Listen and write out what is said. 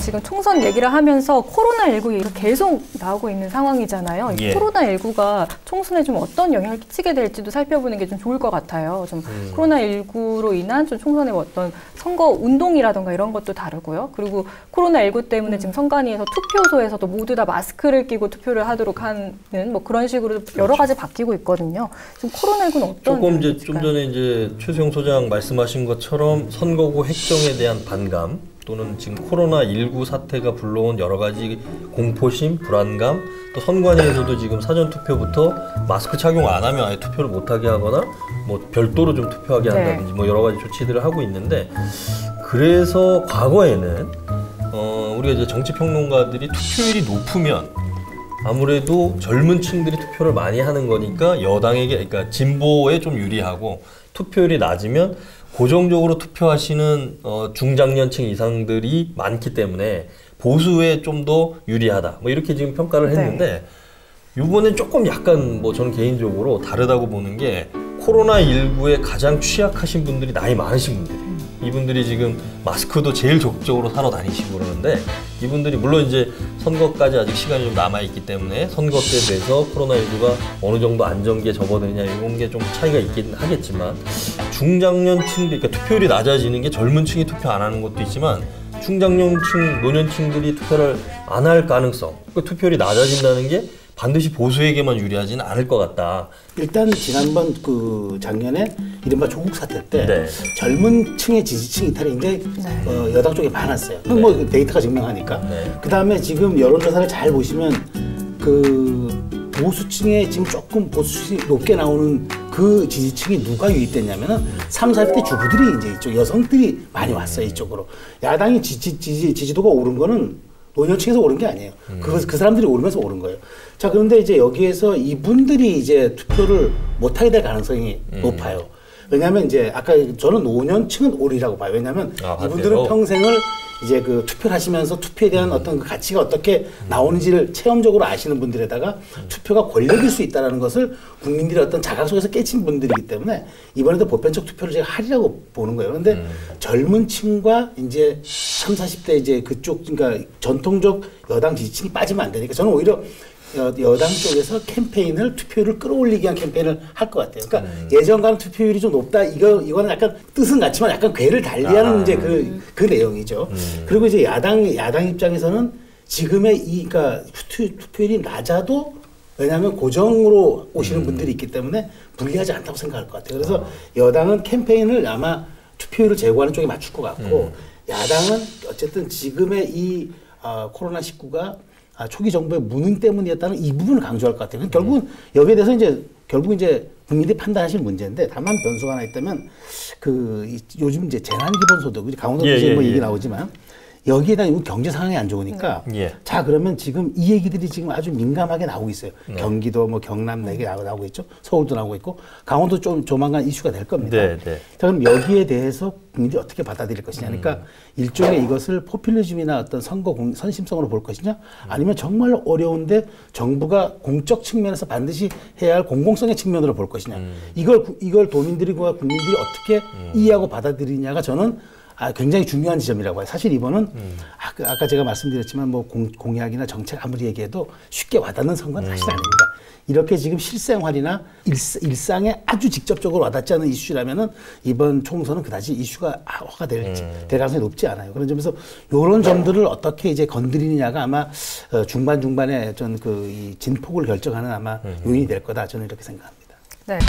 지금 총선 얘기를 하면서 코로나19 얘기가 계속 나오고 있는 상황이잖아요. 이 코로나19가 총선에 좀 어떤 영향을 끼치게 될지도 살펴보는 게 좀 좋을 것 같아요. 좀 코로나19로 인한 좀 총선의 어떤 선거 운동이라던가 이런 것도 다르고요. 그리고 코로나19 때문에 지금 선관위에서 투표소에서도 모두 다 마스크를 끼고 투표를 하도록 하는 뭐 그런 식으로 여러 가지 바뀌고 있거든요. 지금 코로나19는 어떤 조금 이제 좀 전에 이제 최수영 소장 말씀하신 것처럼 선거구 획정에 대한 반감 또는 지금 코로나19 사태가 불러온 여러 가지 공포심, 불안감, 또 선관위에서도 지금 사전투표부터 마스크 착용 안 하면 아예 투표를 못하게 하거나 뭐 별도로 좀 투표하게 한다든지 뭐 여러 가지 조치들을 하고 있는데, 그래서 과거에는 우리가 이제 정치평론가들이 투표율이 높으면 아무래도 젊은 층들이 투표를 많이 하는 거니까 여당에게, 그러니까 진보에 좀 유리하고, 투표율이 낮으면 고정적으로 투표하시는 중장년층 이상들이 많기 때문에 보수에 좀 더 유리하다, 뭐 이렇게 지금 평가를 했는데, 이번엔 조금 약간 뭐 저는 개인적으로 다르다고 보는 게, 코로나19에 가장 취약하신 분들이 나이 많으신 분들이, 이분들이 지금 마스크도 제일 적극적으로 사러 다니시고 그러는데, 이분들이 물론 이제 선거까지 아직 시간이 좀 남아있기 때문에 선거 때 돼서 코로나19가 어느 정도 안정기에 접어드느냐 이런 게 좀 차이가 있긴 하겠지만, 중장년층들, 그러니까 투표율이 낮아지는 게 젊은 층이 투표 안 하는 것도 있지만 중장년층, 노년층들이 투표를 안 할 가능성, 그러니까 투표율이 낮아진다는 게 반드시 보수에게만 유리하지는 않을 것 같다. 일단 지난번 그 작년에 이른바 조국 사태 때 젊은 층의 지지층 이탈이 굉장히 여당 쪽에 많았어요. 뭐 데이터가 증명하니까. 그 다음에 지금 여론조사를 잘 보시면 그 보수층에 지금 조금 보수층이 높게 나오는 그 지지층이 누가 유입됐냐면은 30, 40대 주부들이 이제 이쪽 여성들이 많이 왔어요, 이쪽으로. 야당이 지지도가 오른 거는 노년층에서 오른 게 아니에요. 그 사람들이 오르면서 오른 거예요. 자, 그런데 이제 여기에서 이분들이 이제 투표를 못하게 될 가능성이 높아요. 왜냐하면 이제 아까 저는 노년층은 오리라고 봐요. 왜냐하면 이분들은 평생을 이제 그 투표를 하시면서 투표에 대한 어떤 그 가치가 어떻게 나오는지를 체험적으로 아시는 분들에다가 투표가 권력일 수 있다는 것을 국민들의 어떤 자각 속에서 깨친 분들이기 때문에 이번에도 보편적 투표를 제가 하리라고 보는 거예요. 그런데 젊은 층과 이제 30, 40대 이제 그쪽, 그러니까 전통적 여당 지지층이 빠지면 안 되니까 저는 오히려 여당 쪽에서 캠페인을, 투표율을 끌어올리기 위한 캠페인을 할 것 같아요. 그러니까 예전과는 투표율이 좀 높다. 이거는 약간 뜻은 같지만 약간 궤를 달리하는 이제 그 내용이죠. 그리고 이제 야당 입장에서는 지금의 그러니까 투표율이 낮아도, 왜냐하면 고정으로 오시는 분들이 있기 때문에 불리하지 않다고 생각할 것 같아요. 그래서 여당은 캠페인을 아마 투표율을 제고하는 쪽에 맞출 것 같고, 야당은 어쨌든 지금의 이 코로나19가 초기 정부의 무능 때문이었다는 이 부분을 강조할 것 같아요. 결국은 여기에 대해서 결국 이제 국민들이 판단하실 문제인데, 다만 변수가 하나 있다면 요즘 이제 재난기본소득, 강원도에서 뭐 얘기 나오지만 여기에 대한 경제 상황이 안 좋으니까 자, 그러면 지금 이 얘기들이 지금 아주 민감하게 나오고 있어요. 경기도, 뭐 경남 내게 나오고 있죠. 서울도 나오고 있고, 강원도 좀 조만간 이슈가 될 겁니다. 자, 그럼 여기에 대해서 국민들이 어떻게 받아들일 것이냐. 그러니까 일종의 이것을 포퓰리즘이나 어떤 선거 선심성으로 볼 것이냐, 아니면 정말 어려운데 정부가 공적 측면에서 반드시 해야 할 공공성의 측면으로 볼 것이냐. 이걸 도민들과 국민들이 어떻게 이해하고 받아들이냐가 저는 굉장히 중요한 지점이라고 해요. 사실 이번은 아까 제가 말씀드렸지만 뭐 공약이나 정책 아무리 얘기해도 쉽게 와닿는 선거는 사실 아닙니다. 이렇게 지금 실생활이나 일상에 아주 직접적으로 와닿지 않은 이슈라면은 이번 총선은 그다지 이슈가 될 가능성이 높지 않아요. 그런 점에서 이런 점들을 어떻게 이제 건드리느냐가 아마 중반에 이 진폭을 결정하는 아마 요인이 될 거다, 저는 이렇게 생각합니다. 네.